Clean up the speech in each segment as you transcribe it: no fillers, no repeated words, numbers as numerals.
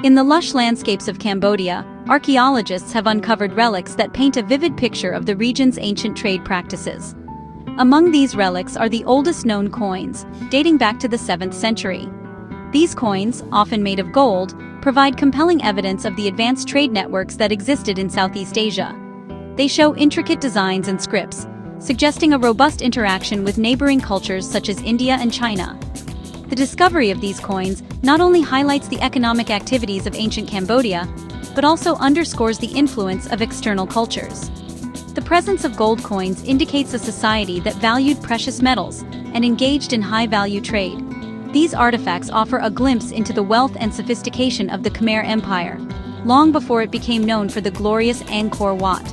In the lush landscapes of Cambodia, archaeologists have uncovered relics that paint a vivid picture of the region's ancient trade practices. Among these relics are the oldest known coins, dating back to the 7th century. These coins, often made of gold, provide compelling evidence of the advanced trade networks that existed in Southeast Asia. They show intricate designs and scripts, suggesting a robust interaction with neighboring cultures such as India and China. The discovery of these coins not only highlights the economic activities of ancient Cambodia, but also underscores the influence of external cultures. The presence of gold coins indicates a society that valued precious metals and engaged in high-value trade. These artifacts offer a glimpse into the wealth and sophistication of the Khmer Empire, long before it became known for the glorious Angkor Wat.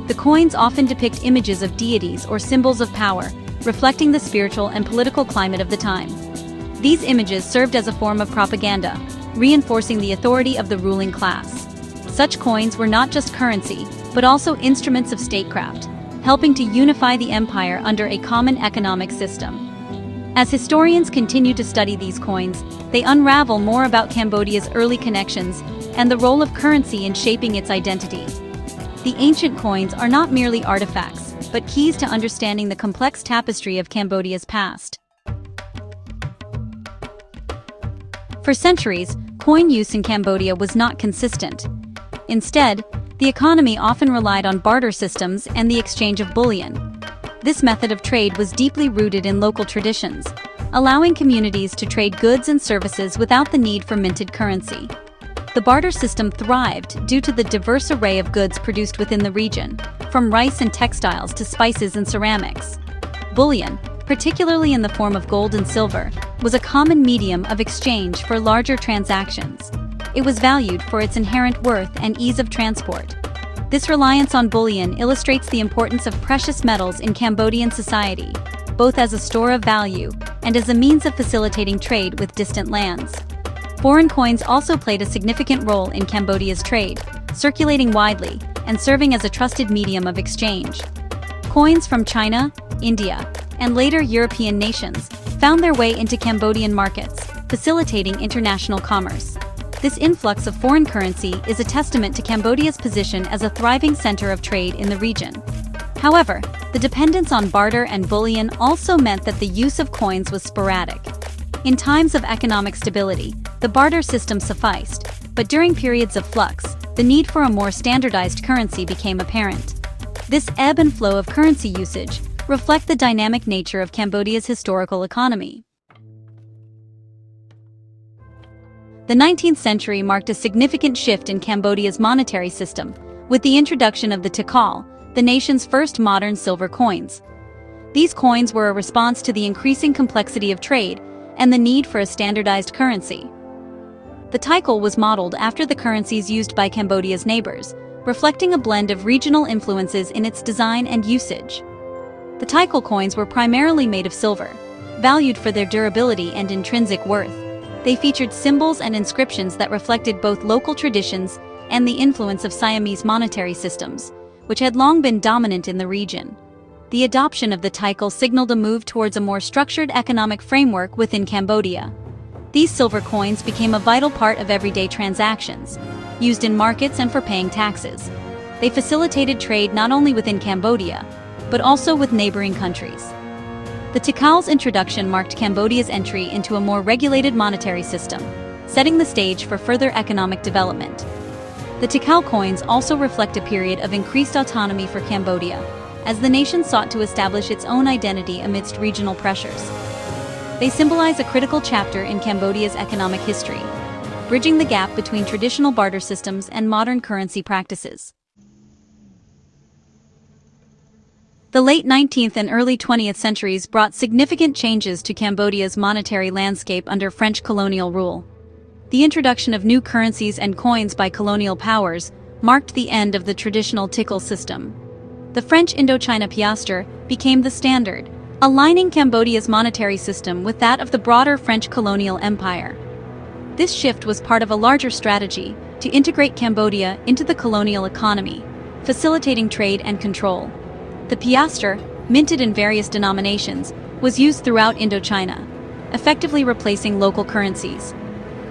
The coins often depict images of deities or symbols of power, reflecting the spiritual and political climate of the time. These images served as a form of propaganda, reinforcing the authority of the ruling class. Such coins were not just currency, but also instruments of statecraft, helping to unify the empire under a common economic system. As historians continue to study these coins, they unravel more about Cambodia's early connections and the role of currency in shaping its identity. The ancient coins are not merely artifacts, but keys to understanding the complex tapestry of Cambodia's past. For centuries, coin use in Cambodia was not consistent. Instead, the economy often relied on barter systems and the exchange of bullion. This method of trade was deeply rooted in local traditions, allowing communities to trade goods and services without the need for minted currency. The barter system thrived due to the diverse array of goods produced within the region, from rice and textiles to spices and ceramics. Bullion, particularly in the form of gold and silver, was a common medium of exchange for larger transactions. It was valued for its inherent worth and ease of transport. This reliance on bullion illustrates the importance of precious metals in Cambodian society, both as a store of value and as a means of facilitating trade with distant lands. Foreign coins also played a significant role in Cambodia's trade, circulating widely and serving as a trusted medium of exchange. Coins from China, India, and later European nations found their way into Cambodian markets, facilitating international commerce. This influx of foreign currency is a testament to Cambodia's position as a thriving center of trade in the region. However, the dependence on barter and bullion also meant that the use of coins was sporadic. In times of economic stability, the barter system sufficed, but during periods of flux, the need for a more standardized currency became apparent. This ebb and flow of currency usage reflect the dynamic nature of Cambodia's historical economy. The 19th century marked a significant shift in Cambodia's monetary system, with the introduction of the tikal, the nation's first modern silver coins. These coins were a response to the increasing complexity of trade and the need for a standardized currency. The tikal was modeled after the currencies used by Cambodia's neighbors, reflecting a blend of regional influences in its design and usage. The tikal coins were primarily made of silver, valued for their durability and intrinsic worth. They featured symbols and inscriptions that reflected both local traditions and the influence of Siamese monetary systems, which had long been dominant in the region. The adoption of the tikal signaled a move towards a more structured economic framework within Cambodia. These silver coins became a vital part of everyday transactions, used in markets and for paying taxes. They facilitated trade not only within Cambodia, but also with neighboring countries. The tikal's introduction marked Cambodia's entry into a more regulated monetary system, setting the stage for further economic development. The tikal coins also reflect a period of increased autonomy for Cambodia, as the nation sought to establish its own identity amidst regional pressures. They symbolize a critical chapter in Cambodia's economic history, bridging the gap between traditional barter systems and modern currency practices. The late 19th and early 20th centuries brought significant changes to Cambodia's monetary landscape under French colonial rule. The introduction of new currencies and coins by colonial powers marked the end of the traditional tikal system. The French Indochina piastre became the standard, aligning Cambodia's monetary system with that of the broader French colonial empire. This shift was part of a larger strategy to integrate Cambodia into the colonial economy, facilitating trade and control. The piastre, minted in various denominations, was used throughout Indochina, effectively replacing local currencies.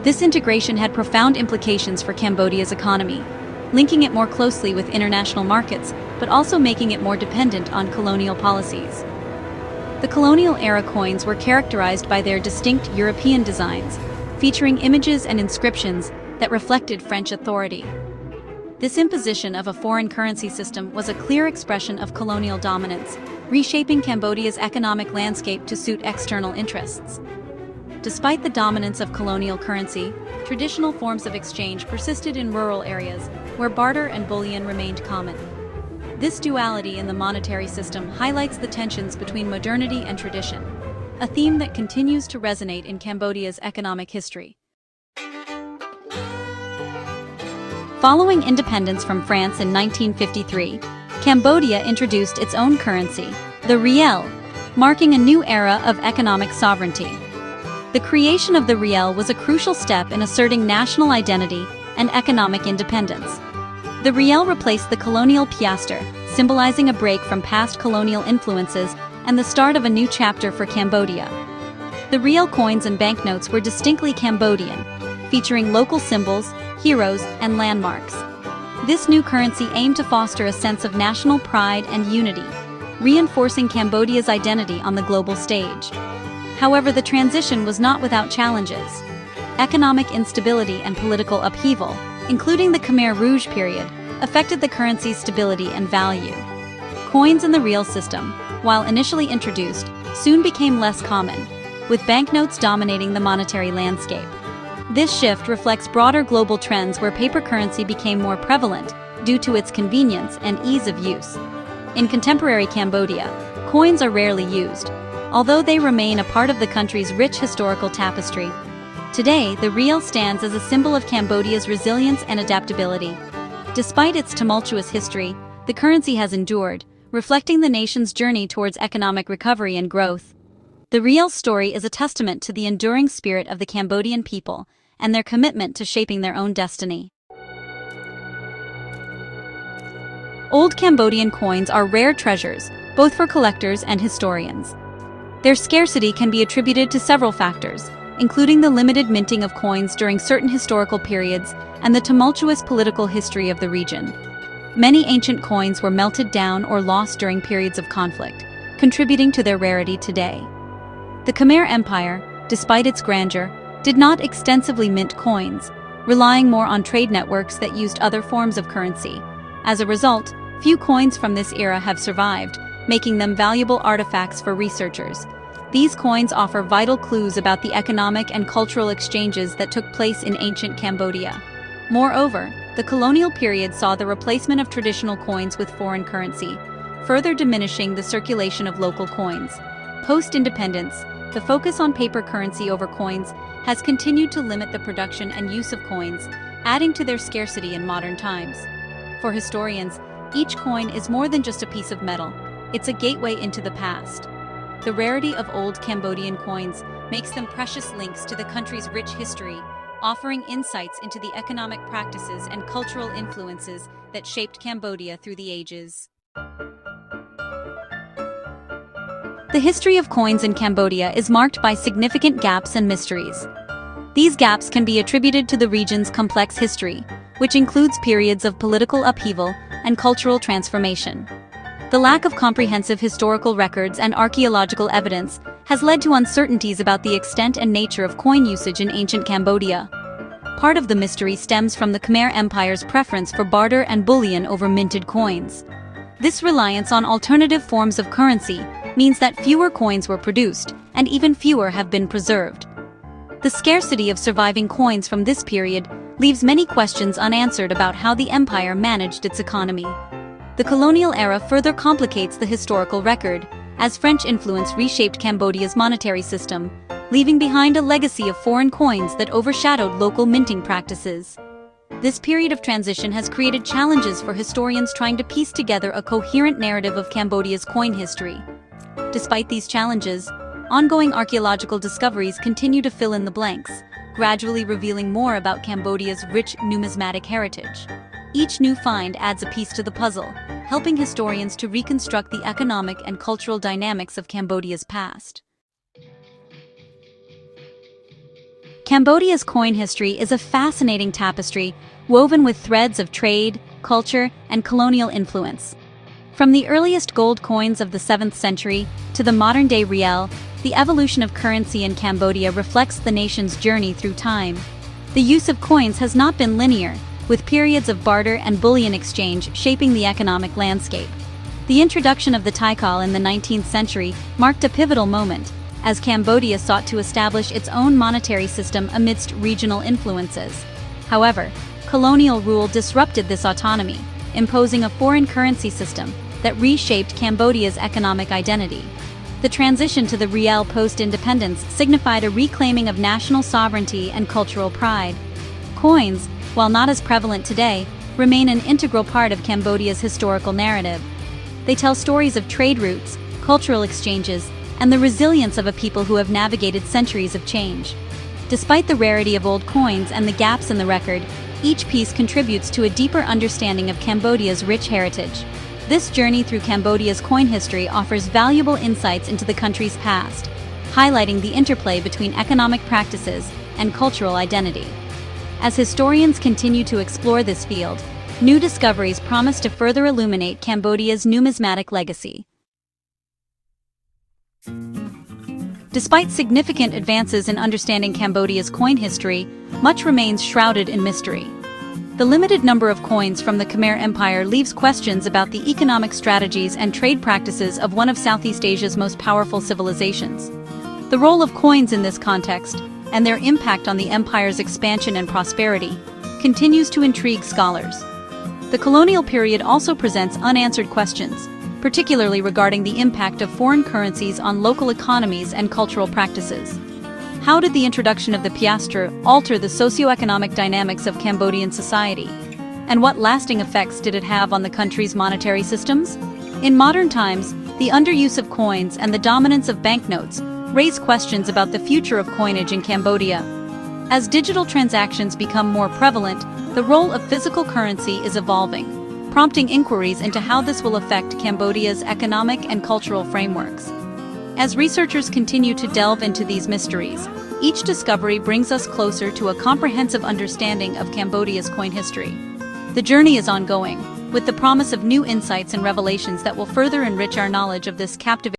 This integration had profound implications for Cambodia's economy, linking it more closely with international markets, but also making it more dependent on colonial policies. The colonial-era coins were characterized by their distinct European designs, featuring images and inscriptions that reflected French authority. This imposition of a foreign currency system was a clear expression of colonial dominance, reshaping Cambodia's economic landscape to suit external interests. Despite the dominance of colonial currency, traditional forms of exchange persisted in rural areas, where barter and bullion remained common. This duality in the monetary system highlights the tensions between modernity and tradition, a theme that continues to resonate in Cambodia's economic history. Following independence from France in 1953, Cambodia introduced its own currency, the riel, marking a new era of economic sovereignty. The creation of the riel was a crucial step in asserting national identity and economic independence. The riel replaced the colonial piastre, symbolizing a break from past colonial influences and the start of a new chapter for Cambodia. The riel coins and banknotes were distinctly Cambodian, featuring local symbols, heroes, and landmarks. This new currency aimed to foster a sense of national pride and unity, reinforcing Cambodia's identity on the global stage. However, the transition was not without challenges. Economic instability and political upheaval, including the Khmer Rouge period, affected the currency's stability and value. Coins in the riel system, while initially introduced, soon became less common, with banknotes dominating the monetary landscape. This shift reflects broader global trends where paper currency became more prevalent due to its convenience and ease of use. In contemporary Cambodia, coins are rarely used, although they remain a part of the country's rich historical tapestry. Today, the riel stands as a symbol of Cambodia's resilience and adaptability. Despite its tumultuous history, the currency has endured, reflecting the nation's journey towards economic recovery and growth. The riel story is a testament to the enduring spirit of the Cambodian people and their commitment to shaping their own destiny. Old Cambodian coins are rare treasures, both for collectors and historians. Their scarcity can be attributed to several factors, including the limited minting of coins during certain historical periods and the tumultuous political history of the region. Many ancient coins were melted down or lost during periods of conflict, contributing to their rarity today. The Khmer Empire, despite its grandeur, did not extensively mint coins, relying more on trade networks that used other forms of currency. As a result, few coins from this era have survived, making them valuable artifacts for researchers. These coins offer vital clues about the economic and cultural exchanges that took place in ancient Cambodia. Moreover, the colonial period saw the replacement of traditional coins with foreign currency, further diminishing the circulation of local coins. Post-independence, the focus on paper currency over coins has continued to limit the production and use of coins, adding to their scarcity in modern times. For historians, each coin is more than just a piece of metal. It's a gateway into the past. The rarity of old Cambodian coins makes them precious links to the country's rich history, offering insights into the economic practices and cultural influences that shaped Cambodia through the ages. The history of coins in Cambodia is marked by significant gaps and mysteries. These gaps can be attributed to the region's complex history, which includes periods of political upheaval and cultural transformation. The lack of comprehensive historical records and archaeological evidence has led to uncertainties about the extent and nature of coin usage in ancient Cambodia. Part of the mystery stems from the Khmer Empire's preference for barter and bullion over minted coins. This reliance on alternative forms of currency means that fewer coins were produced, and even fewer have been preserved. The scarcity of surviving coins from this period leaves many questions unanswered about how the empire managed its economy. The colonial era further complicates the historical record, as French influence reshaped Cambodia's monetary system, leaving behind a legacy of foreign coins that overshadowed local minting practices. This period of transition has created challenges for historians trying to piece together a coherent narrative of Cambodia's coin history. Despite these challenges, ongoing archaeological discoveries continue to fill in the blanks, gradually revealing more about Cambodia's rich numismatic heritage. Each new find adds a piece to the puzzle, helping historians to reconstruct the economic and cultural dynamics of Cambodia's past. Cambodia's coin history is a fascinating tapestry woven with threads of trade, culture, and colonial influence. From the earliest gold coins of the 7th century to the modern-day riel, the evolution of currency in Cambodia reflects the nation's journey through time. The use of coins has not been linear, with periods of barter and bullion exchange shaping the economic landscape. The introduction of the taikal in the 19th century marked a pivotal moment, as Cambodia sought to establish its own monetary system amidst regional influences. However, colonial rule disrupted this autonomy, imposing a foreign currency system that reshaped Cambodia's economic identity. The transition to the riel post-independence signified a reclaiming of national sovereignty and cultural pride. Coins, while not as prevalent today, remain an integral part of Cambodia's historical narrative. They tell stories of trade routes, cultural exchanges, and the resilience of a people who have navigated centuries of change. Despite the rarity of old coins and the gaps in the record, each piece contributes to a deeper understanding of Cambodia's rich heritage. This journey through Cambodia's coin history offers valuable insights into the country's past, highlighting the interplay between economic practices and cultural identity. As historians continue to explore this field, new discoveries promise to further illuminate Cambodia's numismatic legacy. Despite significant advances in understanding Cambodia's coin history, much remains shrouded in mystery. The limited number of coins from the Khmer Empire leaves questions about the economic strategies and trade practices of one of Southeast Asia's most powerful civilizations. The role of coins in this context, and their impact on the empire's expansion and prosperity, continues to intrigue scholars. The colonial period also presents unanswered questions, particularly regarding the impact of foreign currencies on local economies and cultural practices. How did the introduction of the piastre alter the socio-economic dynamics of Cambodian society? And what lasting effects did it have on the country's monetary systems? In modern times, the underuse of coins and the dominance of banknotes raise questions about the future of coinage in Cambodia. As digital transactions become more prevalent, the role of physical currency is evolving, prompting inquiries into how this will affect Cambodia's economic and cultural frameworks. As researchers continue to delve into these mysteries, each discovery brings us closer to a comprehensive understanding of Cambodia's coin history. The journey is ongoing, with the promise of new insights and revelations that will further enrich our knowledge of this captivating